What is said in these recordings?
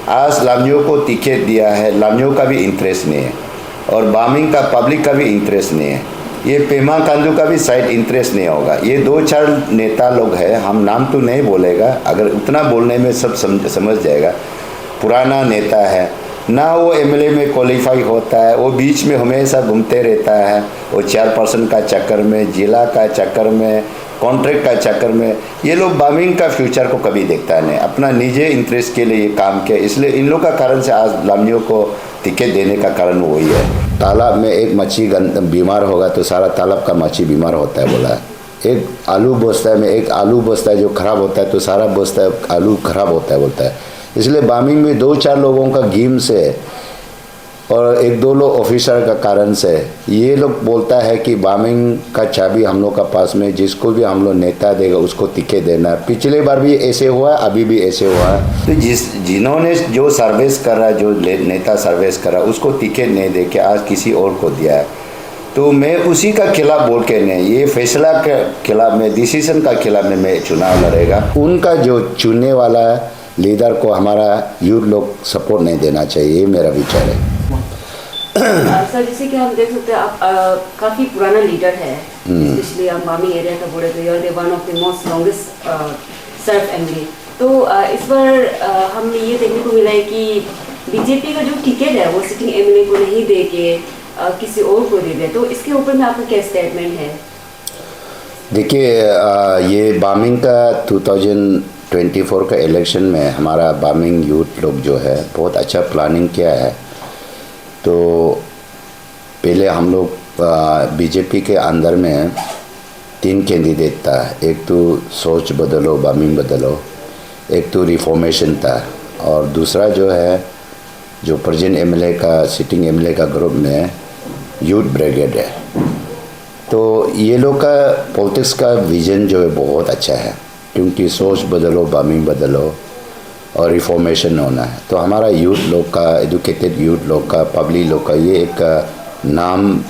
आज लामियो को टिकट दिया है, लामियो का भी इंटरेस्ट नहीं है और बामिंग का पब्लिक का भी इंटरेस्ट नहीं है, ये पेमा खांडू का भी साइड इंटरेस्ट नहीं होगा। ये 2-4 नेता लोग हैं, हम नाम तो नहीं बोलेगा, अगर उतना बोलने में सब समझ जाएगा। पुराना नेता है ना, वो एमएलए में क्वालिफाई होता है, वो बीच में हमेशा घूमते रहता है, वो चेयरपर्सन का चक्कर में, जिला का चक्कर में, कॉन्ट्रैक्ट का चक्कर में। ये लोग बामिंग का फ्यूचर को कभी देखता नहीं, अपना निजी इंटरेस्ट के लिए ये काम किया, इसलिए इन लोग का कारण से आज लामियो को टिकट देने का कारण वही है। तालाब में एक मच्छी बीमार होगा तो सारा तालाब का मच्छी बीमार होता है बोला है। एक आलू बस्ता में एक आलू बस्ता है जो खराब होता है तो सारा बस्ता आलू खराब होता है बोलता है। इसलिए बामिंग में 2-4 लोगों का गेम से और 1-2 लोग ऑफिसर का कारण से ये लोग बोलता है कि बामिंग का चाबी हम लोग का पास में, जिसको भी हम लोग नेता देगा उसको टिकट देना। पिछले बार भी ऐसे हुआ, अभी भी ऐसे हुआ है। तो जिन्होंने जो सर्विस कर रहा है, जो नेता सर्विस कर रहा है, उसको टिकट नहीं दे के आज किसी और को दिया है, तो मैं उसी का खिलाफ बोल के नहीं, ये फैसला के खिलाफ में, डिसीजन का खिलाफ में मैं चुनाव लड़ेगा। उनका जो चुनने वाला लीडर को हमारा यूथ लोग सपोर्ट नहीं देना चाहिए, ये मेरा विचार है। सर जैसे कि हम देख सकते हैं आप काफ़ी पुराना लीडर है, स्पेशली आप बामी एरिया का बोले तो you're one of the most longest serve MLA. तो इस बार हमने ये देखने को मिला है कि बीजेपी का जो टिकट है वो सिटिंग एमएलए को नहीं दे के किसी और को दे दे, तो इसके ऊपर में आपका क्या स्टेटमेंट है? देखिए ये बामिंग का 2024 का इलेक्शन में हमारा बामिंग यूथ लोग जो है बहुत अच्छा प्लानिंग किया है। तो पहले हम लोग बीजेपी के अंदर में 3 कैंडिडेट था, एक तो सोच बदलो बामिंग बदलो, एक तो रिफॉर्मेशन था और दूसरा जो है जो प्रेजेंट एमएलए का सिटिंग एमएलए का ग्रुप में यूथ ब्रिगेड है। तो ये लोग का पॉलिटिक्स का विजन जो है बहुत अच्छा है, क्योंकि सोच बदलो बामिंग बदलो और रिफॉर्मेशन होना है। तो हमारा यूथ लोग का, एजुकेटेड यूथ लोग का, पब्लिक लोग का ये एक नाम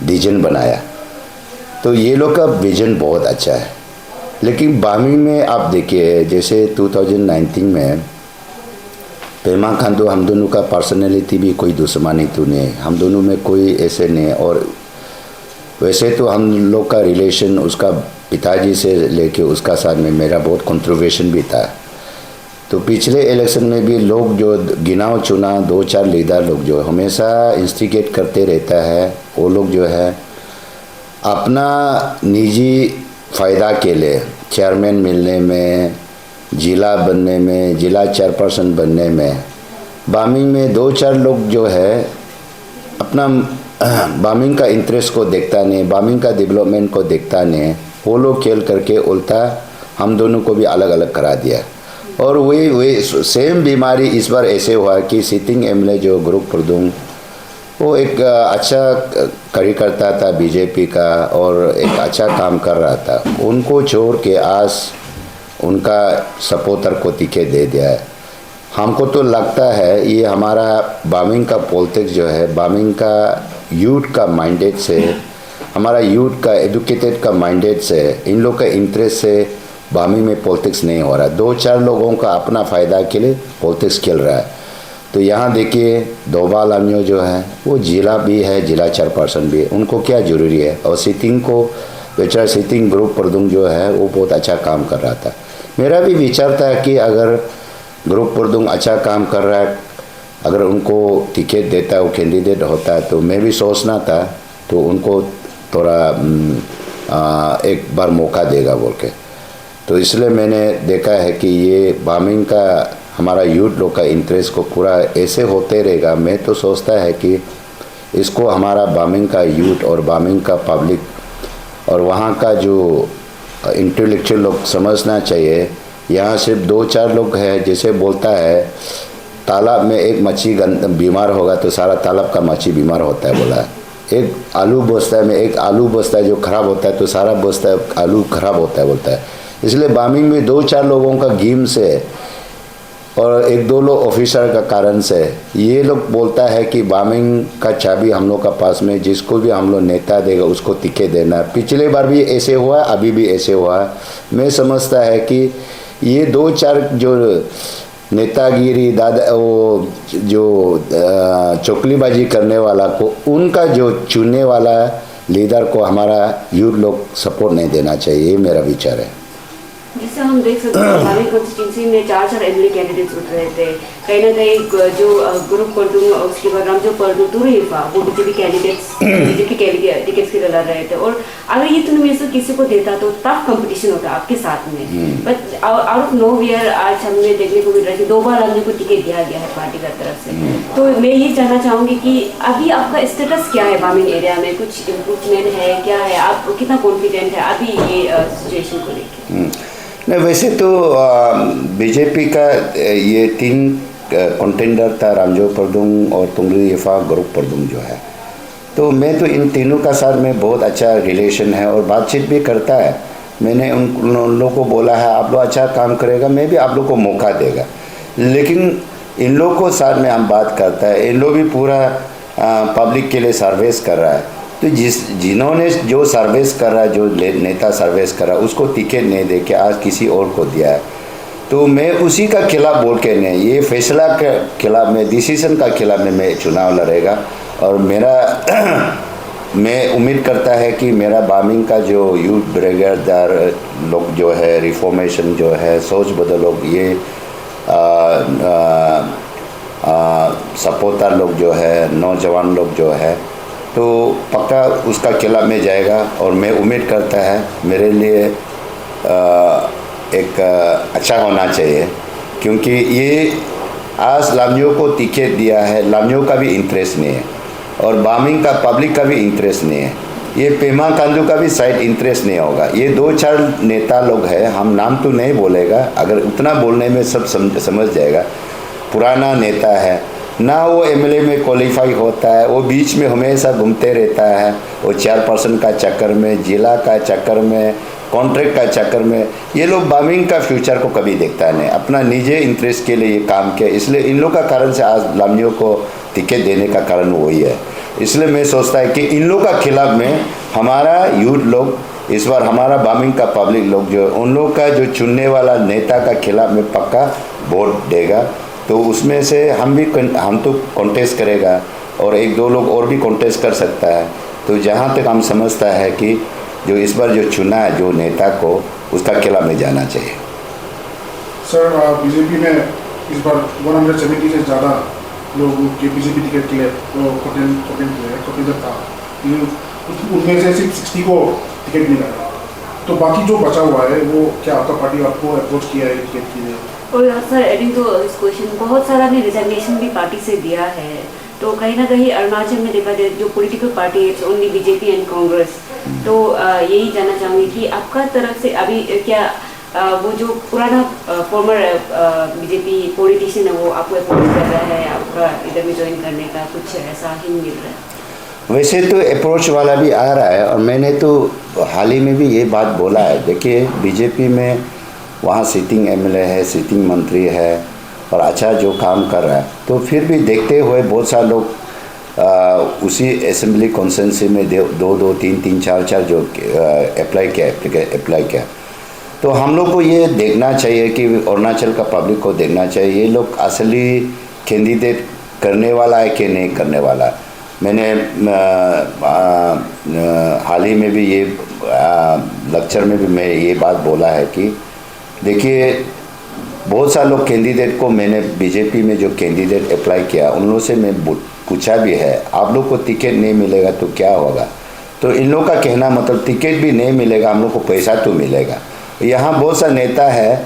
विजन बनाया, तो ये लोग का विजन बहुत अच्छा है। लेकिन बामिंग में आप देखिए जैसे 2019 में पेमा खांडू हम दोनों का पर्सनैलिटी भी कोई दुश्मनी तो नहीं, हम दोनों में कोई ऐसे नहीं, और वैसे तो हम लोग का रिलेशन उसका पिताजी से लेके उसका साथ में मेरा बहुत कंट्रोवर्शन भी था। तो पिछले इलेक्शन में भी लोग जो गिनाव चुना 2-4 लीडर लोग जो हमेशा इंस्टिगेट करते रहता है, वो लोग जो है अपना निजी फ़ायदा के लिए चेयरमैन मिलने में, जिला बनने में, जिला चेयरपर्सन बनने में, बामिंग में 2-4 लोग जो है अपना बामिंग का इंटरेस्ट को देखता नहीं, बामिंग का डेवलपमेंट को देखता नहीं, वो लोग खेल करके उल्टा हम दोनों को भी अलग अलग करा दिया। और वही सेम बीमारी इस बार ऐसे हुआ कि सिटिंग एमएलए जो ग्रुप प्रदुंग वो एक अच्छा कार्यकर्ता था बीजेपी का और एक अच्छा काम कर रहा था, उनको छोड़ के आज उनका सपोर्टर को टिकट दे दिया है। हमको तो लगता है ये हमारा बामिंग का पॉलिटिक्स जो है, बामिंग का यूथ का माइंडेड से, हमारा यूथ का एजुकेटेड का माइंडेड से, इन लोग का इंटरेस्ट से बामिंग में पॉलिटिक्स नहीं हो रहा है। 2-4 लोगों का अपना फ़ायदा के लिए पॉलिटिक्स खेल रहा है। तो यहाँ देखिए दोबा लामियो जो है वो जिला भी है, जिला चेयरपर्सन भी है, उनको क्या ज़रूरी है। और सिटिंग को बेचारा सिटिंग ग्रुप प्रदुंग जो है वो बहुत अच्छा काम कर रहा था। मेरा भी विचार था कि अगर ग्रुप प्रदुंग अच्छा काम कर रहा है, अगर उनको टिकट देता है, वो कैंडिडेट होता है, तो मैं भी सोचना था तो उनको थोड़ा एक बार मौका देगा बोल के। तो इसलिए मैंने देखा है कि ये बामिंग का हमारा यूथ लोग का इंटरेस्ट को पूरा ऐसे होते रहेगा। मैं तो सोचता है कि इसको हमारा बामिंग का यूथ और बामिंग का पब्लिक और वहाँ का जो इंटेलेक्चुअल लोग समझना चाहिए। यहाँ सिर्फ 2-4 लोग हैं, जैसे बोलता है तालाब में एक मच्छी बीमार होगा तो सारा तालाब का मच्छी बीमार होता है बोला है। एक आलू बस्ता में एक आलू बस्ता है जो खराब होता है तो सारा बस्ता आलू खराब होता है बोलता है। इसलिए बामिंग में 2-4 लोगों का गेम से और 1-2 लोग ऑफिसर का कारण से ये लोग बोलता है कि बामिंग का चाबी हम लोग का पास में, जिसको भी हम लोग नेता देगा उसको टिकट देना। पिछले बार भी ऐसे हुआ, अभी भी ऐसे हुआ। मैं समझता है कि ये 2-4 जो नेतागिरी दादा वो जो चोकलीबाजी करने वाला को उनका जो चुनने वाला लीडर को हमारा यूथ लोग सपोर्ट नहीं देना चाहिए, ये मेरा विचार है। जिससे हम देख सकते हैं हमारी कॉन्स्टिट्यूंसी में 4 एमएलए कैंडिडेट्स उठ रहे थे, कहीं ना कहीं जो ग्रुप परदुम और उसके बाद रामजो परदुम तुरईफा वो बीजेपी टिकट्स के लिए लड़ रहे थे। और अगर ये तुम में से किसी को देता तो टफ कंपटीशन होता आपके साथ में, but out of nowhere आज हमें देखने को मिल रहा है कि 2 बार रामजो को टिकट दिया गया है पार्टी की तरफ से। तो मैं ये जानना चाहूँगी कि अभी आपका स्टेटस क्या है बामिंग एरिया में, कुछ इम्प्रूवमेंट है क्या है, आप कितना कॉन्फिडेंट है अभी ये सिचुएशन को लेकर? नहीं, वैसे तो बीजेपी का ये 3 कंटेंडर था, रामजो परदुम और तुंगरीफा ग्रुप परदुम जो है। तो मैं तो इन तीनों का साथ में बहुत अच्छा रिलेशन है और बातचीत भी करता है। मैंने उन लोगों को बोला है आप लोग अच्छा काम करेगा, मैं भी आप लोग को मौका देगा। लेकिन इन लोग को साथ में हम बात करता है, इन लोग भी पूरा पब्लिक के लिए सर्विस कर रहा है। तो जिन्होंने जो सर्विस कर रहा है, जो नेता सर्विस कर रहा है, उसको टिकट नहीं दे के आज किसी और को दिया है। तो मैं उसी का खिलाफ बोल के नहीं, ये फैसला के खिलाफ में, डिसीजन का खिलाफ में मैं चुनाव लड़ेगा। और मेरा मैं उम्मीद करता है कि मेरा बामिंग का जो यूथ ब्रिगेडदार लोग जो है, रिफॉर्मेशन जो है, सोच बदलो, ये सपोर्टर लोग जो है, नौजवान लोग जो है, तो पक्का उसका खिलाफ में जाएगा। और मैं उम्मीद करता है मेरे लिए एक अच्छा होना चाहिए, क्योंकि ये आज लामजो को टिकट दिया है, लामजो का भी इंटरेस्ट नहीं है और बामिंग का पब्लिक का भी इंटरेस्ट नहीं है, ये पेमा खांडू का भी साइड इंटरेस्ट नहीं होगा। ये 2-4 नेता लोग हैं, हम नाम तो नहीं बोलेगा, अगर उतना बोलने में सब समझ जाएगा। पुराना नेता है ना, वो एमएलए में क्वालिफाई होता है, वो बीच में हमेशा घूमते रहता है, वो चेयरपर्सन का चक्कर में, जिला का चक्कर में, कॉन्ट्रैक्ट का चक्कर में। ये लोग बामिंग का फ्यूचर को कभी देखता नहीं, अपना निजी इंटरेस्ट के लिए ये काम किया। इसलिए इन लोग का कारण से आज लामजो को टिकट देने का कारण वही है। इसलिए मैं सोचता है कि इन लोग का खिलाफ में हमारा यूथ लोग इस बार, हमारा बामिंग का पब्लिक लोग जो उन लोग का जो चुनने वाला नेता का खिलाफ में पक्का वोट देगा। तो उसमें से हम तो कॉन्टेस्ट करेगा और 1-2 लोग और भी कॉन्टेस्ट कर सकता है। तो जहाँ तक हम समझता है कि जो इस बार जो चुना है जो नेता को, उसका खिलाफ में जाना चाहिए। सर, बीजेपी में इस बार 170 से ज़्यादा लोग के बीजेपी टिकट के लिए कंटेंडर था, उनमें से सिर्फ 60 को टिकट मिला है। तो बाकी जो बचा हुआ है वो क्या आपका पार्टी आपको अप्रोच किया है टिकट के लिए? और सर एडिंग टू इस क्वेश्चन, बहुत सारा ने रिजाइनेशन भी पार्टी से दिया है। तो कहीं ना कहीं अरुणाचल में देखा जाए जो पॉलिटिकल पार्टी है ओनली बीजेपी एंड कांग्रेस। तो यही जानना चाहूँगी कि आपका तरफ से अभी क्या वो जो पुराना फॉर्मर बीजेपी पॉलिटिशियन है वो आपको अप्रोच कर रहा है आपका इधर में ज्वाइन करने का, कुछ ऐसा ही मिल रहा है? वैसे तो अप्रोच वाला भी आ रहा है और मैंने तो हाल ही में भी ये बात बोला है। देखिए बीजेपी में वहाँ सिटिंग एमएलए है, सिटिंग मंत्री है और अच्छा जो काम कर रहा है। तो फिर भी देखते हुए बहुत सारे लोग उसी असेंबली कॉन्स्टिट्यूंसी में 2-2, 3-3, 4-4 जो अप्लाई किया। तो हम लोग को ये देखना चाहिए कि अरुणाचल का पब्लिक को देखना चाहिए ये लोग असली कैंडिडेट करने वाला है कि नहीं करने वाला। मैंने हाल ही में भी ये लेक्चर में भी मैं ये बात बोला है कि देखिए बहुत सारे लोग कैंडिडेट को, मैंने बीजेपी में जो कैंडिडेट अप्लाई किया उन लोगों से मैं पूछा भी है आप लोग को टिकट नहीं मिलेगा तो क्या होगा। तो इन लोगों का कहना मतलब टिकट भी नहीं मिलेगा, हम लोग को पैसा तो मिलेगा। यहाँ बहुत सा नेता है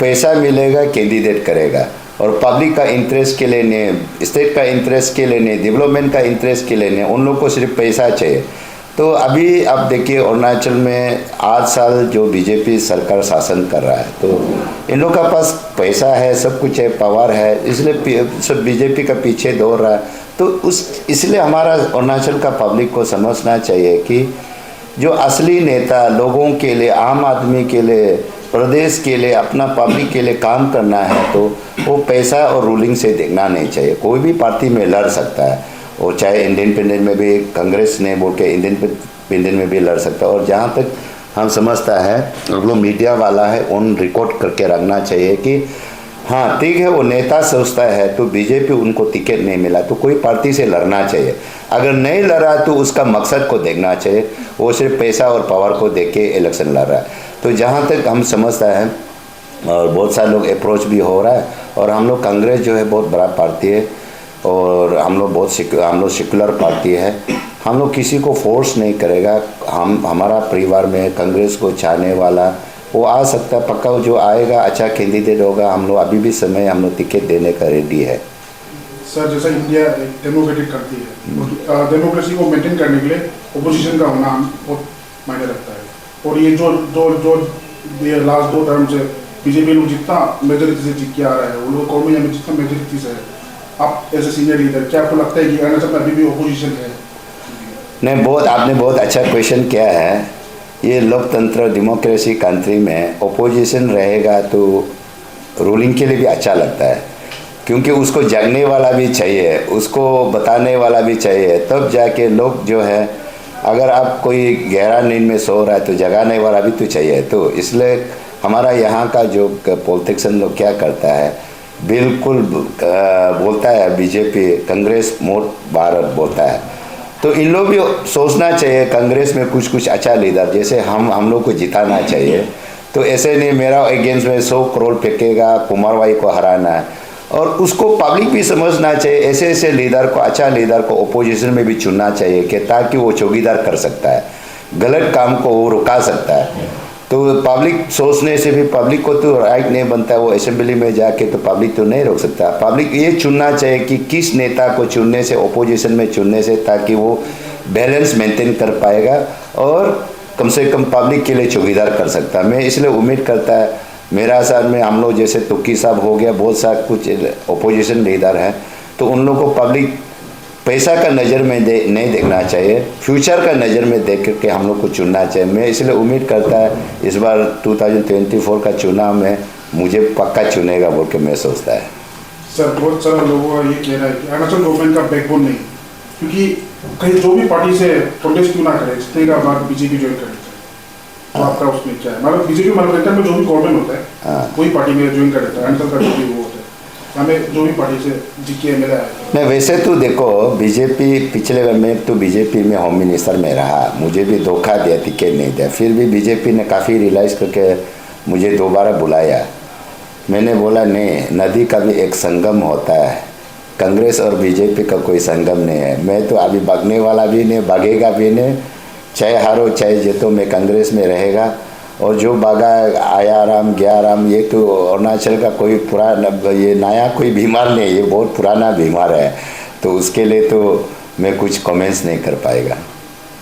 पैसा मिलेगा कैंडिडेट करेगा और पब्लिक का इंटरेस्ट के लिए नहीं, स्टेट का इंटरेस्ट के लिए नहीं, डेवलपमेंट का इंटरेस्ट के लिए नहीं, उन लोग को सिर्फ पैसा चाहिए। तो अभी आप देखिए अरुणाचल में 8 साल जो बीजेपी सरकार शासन कर रहा है, तो इन लोग का पास पैसा है, सब कुछ है, पावर है, इसलिए सब बीजेपी का पीछे दौड़ रहा है। तो इसलिए हमारा अरुणाचल का पब्लिक को समझना चाहिए कि जो असली नेता लोगों के लिए, आम आदमी के लिए, प्रदेश के लिए, अपना पब्लिक के लिए काम करना है तो वो पैसा और रूलिंग से देखना नहीं चाहिए। कोई भी पार्टी में लड़ सकता है, और चाहे इंडिपेंडेंट में भी कांग्रेस ने बोल के इंडिपेंडेंट में भी लड़ सकता है। और जहाँ तक हम समझता है हम लोग मीडिया वाला है उन रिकॉर्ड करके रखना चाहिए कि हाँ ठीक है, वो नेता सोचता है तो बीजेपी उनको टिकट नहीं मिला तो कोई पार्टी से लड़ना चाहिए, अगर नहीं लड़ा तो उसका मकसद को देखना चाहिए, वो सिर्फ पैसा और पावर को देख के इलेक्शन लड़ रहा है। तो जहाँ तक हम समझता है और बहुत सारे लोग अप्रोच भी हो रहा है, और हम लोग कांग्रेस जो है बहुत बड़ा पार्टी है और हम लोग सेकुलर पार्टी है, हम लोग किसी को फोर्स नहीं करेगा। हमारा परिवार में कांग्रेस को चाहने वाला वो आ सकता है, पक्का जो आएगा अच्छा कैंडिडेट होगा, हम लोग अभी भी समय हम लोग टिकट देने का रेडी है। सर जैसा इंडिया एक डेमोक्रेटिक करती है, डेमोक्रेसी को मेंटेन करने के लिए ओपोजिशन का होना बहुत मायने रखता है, और ये जो लास्ट 2 टर्म से बीजेपी लोग जितना मेजोरिटी से जीत के आ रहा है, वो लोग कौमी में जितना मेजोरिटी से है, आप एज ए सीनियर लीडर क्या आपको लगता है कि अरुणाचल में अभी भी ओपोजिशन है? नहीं, आपने बहुत अच्छा क्वेश्चन किया है। ये लोकतंत्र डेमोक्रेसी कंट्री में ओपोजिशन रहेगा तो रूलिंग के लिए भी अच्छा लगता है, क्योंकि उसको जगने वाला भी चाहिए, उसको बताने वाला भी चाहिए, तब जाके लोग जो है, अगर आप कोई गहरा नींद में सो रहा है तो जगाने वाला भी तो चाहिए। तो इसलिए हमारा यहाँ का जो पॉलिटिशियन लोग क्या करता है, बिल्कुल बोलता है बीजेपी कांग्रेस मोर भारत बोलता है, तो इन लोग भी सोचना चाहिए कांग्रेस में कुछ अच्छा लीडर, जैसे हम लोग को जिताना चाहिए। तो ऐसे नहीं मेरा अगेंस्ट में 100 करोड़ फेंकेगा, कुमारवाई को हराना है, और उसको पब्लिक भी समझना चाहिए, ऐसे लीडर को, अच्छा लीडर को ओपोजिशन में भी चुनना चाहिए कि ताकि वो चौकीदार कर सकता है, गलत काम को वो रुका सकता है। तो पब्लिक सोचने से भी पब्लिक को तो राइट नहीं बनता है, वो असेंबली में जाके तो पब्लिक तो नहीं रोक सकता। पब्लिक ये चुनना चाहिए कि किस नेता को चुनने से, ओपोजिशन में चुनने से, ताकि वो बैलेंस मेंटेन कर पाएगा और कम से कम पब्लिक के लिए चौकीदार कर सकता है। मैं इसलिए उम्मीद करता है, मेरा साथ में हम लोग जैसे तुक्की साहब हो गया, बहुत सा कुछ ओपोजिशन लीडर हैं, तो उन लोगों को पब्लिक पैसा का नज़र में नहीं देखना चाहिए, फ्यूचर का नज़र में देख करके हम लोग को चुनना चाहिए। मैं इसलिए उम्मीद करता है इस बार 2024 का चुनाव में मुझे पक्का चुनेगा बोल के मैं सोचता है। सर बहुत सारे लोगों का ये कह रहा है कि अरुणाचल गवर्नमेंट का बैकबोन नहीं, क्योंकि कहीं जो भी पार्टी से प्रोटेस्ट क्यों ना करे, जितने का बाद बीजेपी ज्वाइन करनी चाहिए। तो आपका उसमें क्या है? मतलब बीजेपी में जो भी गवर्नमेंट होता है कोई पार्टी में ज्वाइन कर देता है, अरुणाचल का जो भी वो होता है, हमें जो भी पार्टी से जीके मिला है। नहीं, वैसे तो देखो बीजेपी पिछले बार में तो बीजेपी में होम मिनिस्टर में रहा, मुझे भी धोखा दिया, टिकट नहीं दिया, फिर भी बीजेपी ने काफ़ी रियलाइज़ करके मुझे दोबारा बुलाया। मैंने बोला नहीं, नदी का भी एक संगम होता है, कांग्रेस और बीजेपी का कोई संगम नहीं है। मैं तो अभी भागने वाला भी नहीं, भागेगा भी नहीं, चाहे हारो चाहे जीतो, मैं कांग्रेस में रहेगा। और जो भागा आया राम गया राम, ये तो अरुणाचल का कोई पुराना, ये नया कोई बीमार नहीं, ये बहुत पुराना बीमार है, तो उसके लिए तो मैं कुछ कमेंट्स नहीं कर पाएगा।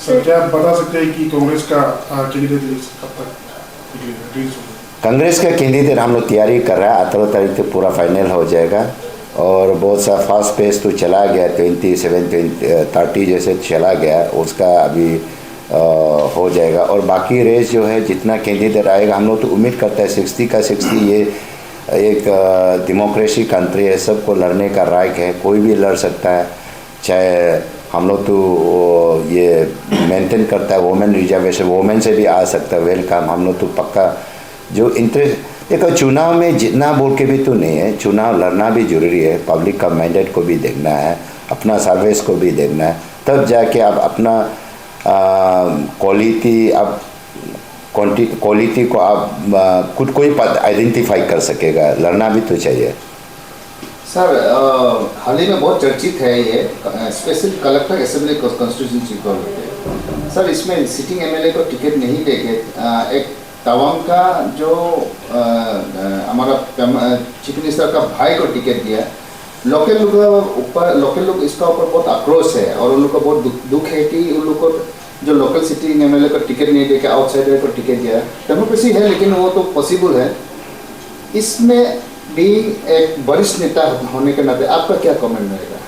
सर क्या आप बता सकते हैं कि कांग्रेस का कैंडिडेट कब तक रिलीज होगा? कांग्रेस का कैंडिडेट हम लोग तैयारी कर रहा है, 18 तारीख तक पूरा फाइनल हो जाएगा, और बहुत सा फास्ट पेस तो चला गया, 27-30 जैसे चला गया, उसका अभी हो जाएगा। और बाकी रेस जो है जितना कैंडिडेट आएगा, हम लोग तो उम्मीद करते हैं 60 का 60, ये एक डेमोक्रेसी कंट्री है, सबको लड़ने का राइट है, कोई भी लड़ सकता है। चाहे हम लोग तो ये मेंटेन करता है वोमेन रिजर्वेशन, वोमेन से भी आ सकता है, वेलकम। हम लोग तो पक्का जो इंटरेस्ट, देखो चुनाव में जितना बोल के भी तो नहीं है, चुनाव लड़ना भी जरूरी है, पब्लिक का मैंडेट को भी देखना है, अपना सर्विस को भी देखना है, तब जाके आप अपना क्वालिटी, आप क्वालिटी को आप खुद को ही आइडेंटिफाई कर सकेगा, लड़ना भी तो चाहिए। सर हाल ही में बहुत चर्चित है ये स्पेशल कलेक्टर असेंबली कॉन्स्टिट्यूंसी को, सर इसमें सिटिंग एमएलए को टिकट नहीं देके एक तवांग का जो हमारा चीफ मिनिस्टर का भाई को टिकट दिया। लोकल लोग इसका ऊपर बहुत आक्रोश है, और उन लोग को बहुत दुख है कि उन लोग को जो लोकल सिटिंग एमएलए को टिकट नहीं देके आउटसाइडर को टिकट दिया। डेमोक्रेसी है लेकिन वो तो पॉसिबल है। इसमें भी एक वरिष्ठ नेता होने के नाते आपका क्या कमेंट रहेगा?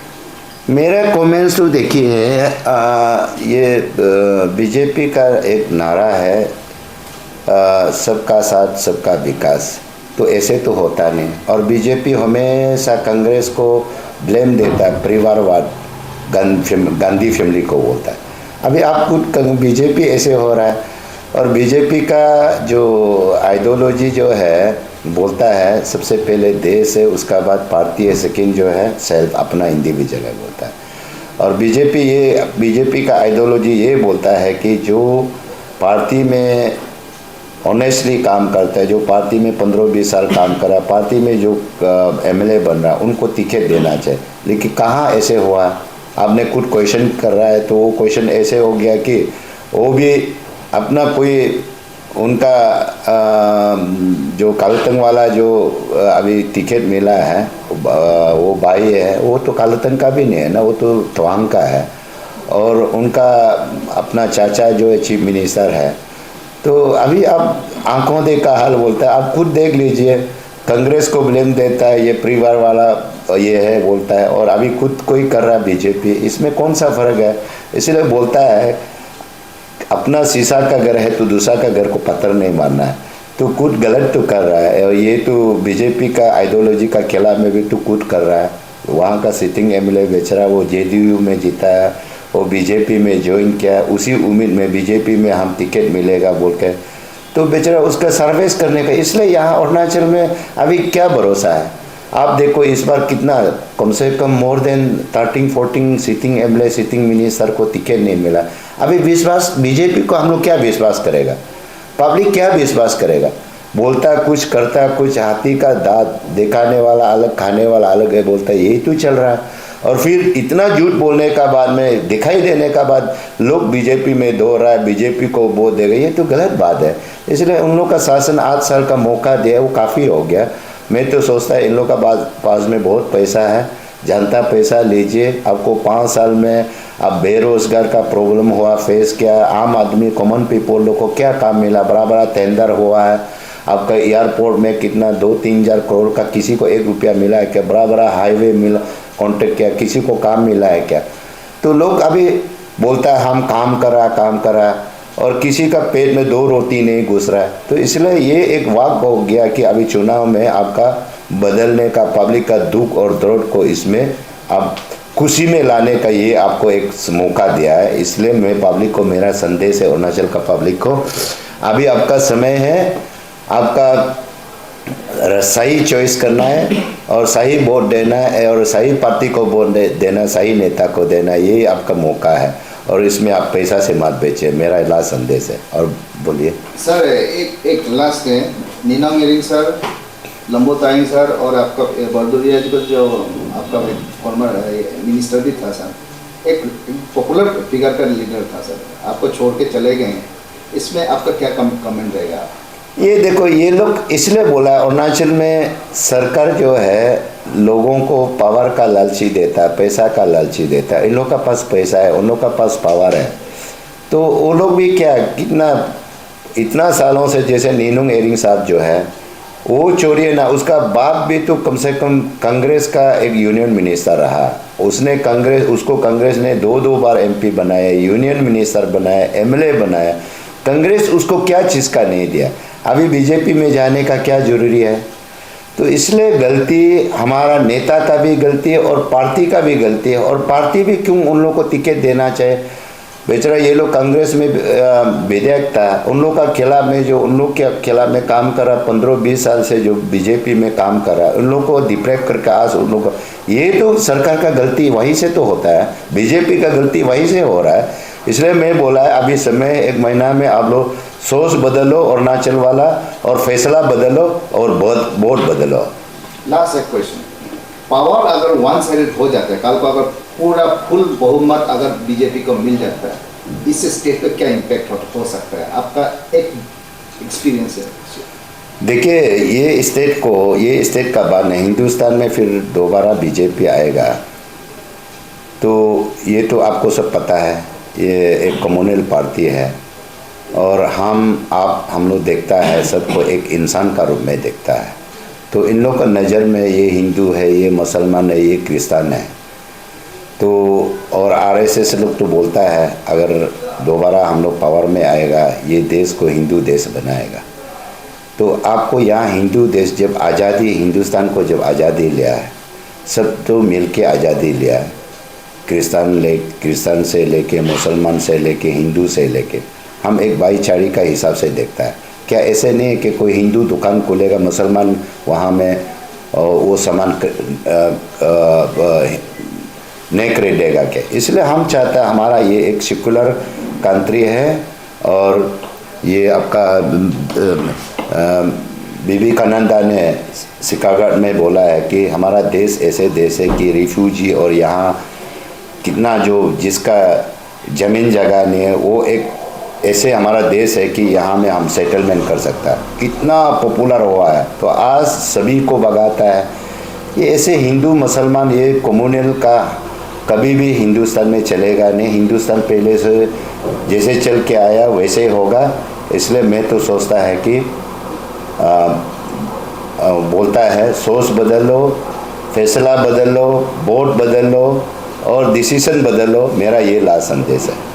मेरा कमेंट्स तो देखिए, ये बीजेपी का एक नारा है, सबका साथ सबका विकास, तो ऐसे तो होता नहीं, और बीजेपी हमेशा कांग्रेस को ब्लेम देता है, परिवारवाद, गांधी फैमिली को बोलता है। अभी आप खुद बीजेपी ऐसे हो रहा है, और बीजेपी का जो आइडियोलॉजी जो है बोलता है सबसे पहले देश है, उसका बाद पार्टी है, सेकंड जो है सेल्फ अपना इंडिविजुअल है बोलता है। और बीजेपी का आइडियोलॉजी ये बोलता है कि जो पार्टी में ऑनेस्टली काम करता है, जो पार्टी में 15-20 साल काम करा, पार्टी में जो एमएलए बन रहा उनको टिकट देना चाहिए। लेकिन कहाँ ऐसे हुआ? आपने कुछ क्वेश्चन कर रहा है तो वो क्वेश्चन ऐसे हो गया कि वो भी अपना कोई उनका जो कालतंग वाला जो अभी टिकट मिला है वो भाई है, वो तो कालतंग का भी नहीं है ना, वो तो तवांग का है। और उनका अपना चाचा जो है चीफ मिनिस्टर है। तो अभी आप आंखों देखा हाल बोलता है, आप खुद देख लीजिए। कांग्रेस को ब्लेम देता है, ये परिवार वाला ये है बोलता है, और अभी खुद कोई कर रहा है बीजेपी। इसमें कौन सा फ़र्क है? इसलिए बोलता है अपना शीशा का घर है तो दूसरा का घर को पत्थर नहीं मारना है। तो कुछ गलत तो कर रहा है, और ये तो बीजेपी का आइडियोलॉजी का खिलाफ में भी तो कुछ कर रहा है। वहाँ का सिटिंग एमएलए बेचारा वो जेडीयू में जीता है, वो बीजेपी में ज्वाइन किया, उसी उम्मीद में बीजेपी में हम टिकट मिलेगा बोल के, तो बेचारा उसका सर्विस करने का। इसलिए यहाँ अरुणाचल में अभी क्या भरोसा है? आप देखो इस बार कितना, कम से कम more than 13-14 sitting MLA sitting minister को टिकट नहीं मिला। अभी विश्वास बीजेपी को हम लोग क्या विश्वास करेगा? पब्लिक क्या विश्वास करेगा? बोलता कुछ करता कुछ, हाथी का दांत दिखाने वाला अलग खाने वाला अलग है बोलता है, यही तो चल रहा है। और फिर इतना झूठ बोलने का बाद में दिखाई देने का बाद लोग बीजेपी में दौड़ रहा है, बीजेपी को वोट देगा, ये तो गलत बात है। इसलिए उन लोग का शासन 8 साल का मौका दिया, वो काफ़ी हो गया। मैं तो सोचता है इन लोग का पास में बहुत पैसा है, जनता पैसा लीजिए। आपको 5 साल में अब बेरोजगार का प्रॉब्लम हुआ फेस किया, आम आदमी कॉमन पीपल लोग को क्या काम मिला? बड़ा बड़ा टेंडर हुआ है आपका एयरपोर्ट में, कितना 2-3 हज़ार करोड़ का किसी को 1 रुपया मिला है क्या? बड़ा बड़ा हाईवे मिला, कॉन्ट्रैक्ट किया, किसी को काम मिला है क्या? तो लोग अभी बोलता है हम काम करा और किसी का पेट में 2 रोटी नहीं घुस रहा है। तो इसलिए ये एक वाक हो गया कि अभी चुनाव में आपका बदलने का, पब्लिक का दुख और दर्द को इसमें आप खुशी में लाने का ये आपको एक मौका दिया है। इसलिए मैं पब्लिक को, मेरा संदेश है अरुणाचल का पब्लिक को, अभी आपका समय है, आपका सही चॉइस करना है और सही वोट देना है, और सही पार्टी को वोट देना, सही नेता को देना, ये आपका मौका है। और इसमें आप पैसा से मत बेचे, मेरा लास्ट संदेश है। और बोलिए सर, एक लास्ट है, नीनोंग इरिंग सर, लंबो तायंग सर और आपका बरदुरिया जी को जो आपका फॉर्मर मिनिस्टर भी था सर, एक पॉपुलर फिगर का लीडर था सर, आपको छोड़ के चले गए हैं, इसमें आपका क्या कमेंट रहेगा? ये देखो, ये लोग इसलिए बोला है अरुणाचल में सरकार जो है लोगों को पावर का लालची देता है, पैसा का लालची देता है। इन लोग का पास पैसा है, उन लोग का पास पावर है, तो वो लोग भी क्या कितना इतना सालों से, जैसे नीनोंग इरिंग साहब जो है वो चोरी है ना, उसका बाप भी तो कम से कम कांग्रेस का एक यूनियन मिनिस्टर रहा, उसको कांग्रेस ने 2 बार एमपी बनाया, यूनियन मिनिस्टर बनाया, एमएलए बनाया। कांग्रेस उसको क्या चीज़ का नहीं दिया? अभी बीजेपी में जाने का क्या जरूरी है? तो इसलिए गलती हमारा नेता का भी गलती है और पार्टी का भी गलती है। और पार्टी भी क्यों उन लोगों को टिकट देना चाहिए? बेचारा ये लोग कांग्रेस में विधायक था, उन लोग का खिलाफ में जो उन लोग के खिलाफ में काम कर रहा 15-20 साल से, जो बीजेपी में काम कर रहा है, उन लोग को डिप्रेक्ट करके आज उन लोग को, ये तो सरकार का गलती वहीं से तो होता है, बीजेपी का गलती वहीं से हो रहा है। इसलिए मैं बोला है अभी समय 1 महीना में आप लोग सोच बदलो अरुणाचल वाला, और फैसला बदलो और वोट बदलो। लास्ट एक क्वेश्चन, पावर अगर वन साइडेड हो जाता है, कल को अगर पूरा फुल बहुमत अगर बीजेपी को मिल जाता है, इससे स्टेट पे क्या इम्पैक्ट हो सकता है? आपका एक एक्सपीरियंस है। देखिए, ये स्टेट का बात नहीं, हिंदुस्तान में फिर दोबारा बीजेपी आएगा, तो ये तो आपको सब पता है, ये एक कम्युनल पार्टी है, और हम लोग देखता है सबको एक इंसान का रूप में देखता है। तो इन लोग का नज़र में ये हिंदू है, ये मुसलमान है, ये क्रिश्चियन है। तो और आरएसएस लोग तो बोलता है अगर दोबारा हम लोग पावर में आएगा, ये देश को हिंदू देश बनाएगा। तो आपको यहाँ हिंदू देश जब आज़ादी, हिंदुस्तान को जब आज़ादी लिया है, सब तो मिल के आज़ादी लिया है, क्रिश्चियन से लेके, मुसलमान से लेके, हिंदू से लेके, हम एक भाईचारे का हिसाब से देखता है। क्या ऐसे नहीं है कि कोई हिंदू दुकान खोलेगा, मुसलमान वहाँ में वो सामान नहीं खरीदेगा क्या? इसलिए हम चाहते हैं, हमारा ये एक सेकुलर कंट्री है और ये आपका विवेकानंदा ने शिकागो में बोला है कि हमारा देश ऐसे देश है कि रिफ्यूजी और यहाँ कितना जो जिसका ज़मीन जगह नहीं है वो एक ऐसे हमारा देश है कि यहाँ में हम सेटलमेंट कर सकता है। कितना पॉपुलर हुआ है तो आज सभी को भगाता है। ये ऐसे हिंदू मुसलमान ये कम्युनल का कभी भी हिंदुस्तान में चलेगा नहीं। हिंदुस्तान पहले से जैसे चल के आया वैसे ही होगा। इसलिए मैं तो सोचता है कि बोलता है सोच बदल लो, फैसला बदल लो, वोट बदल लो और डिसीजन बदल लो। मेरा ये लास्ट संदेश है।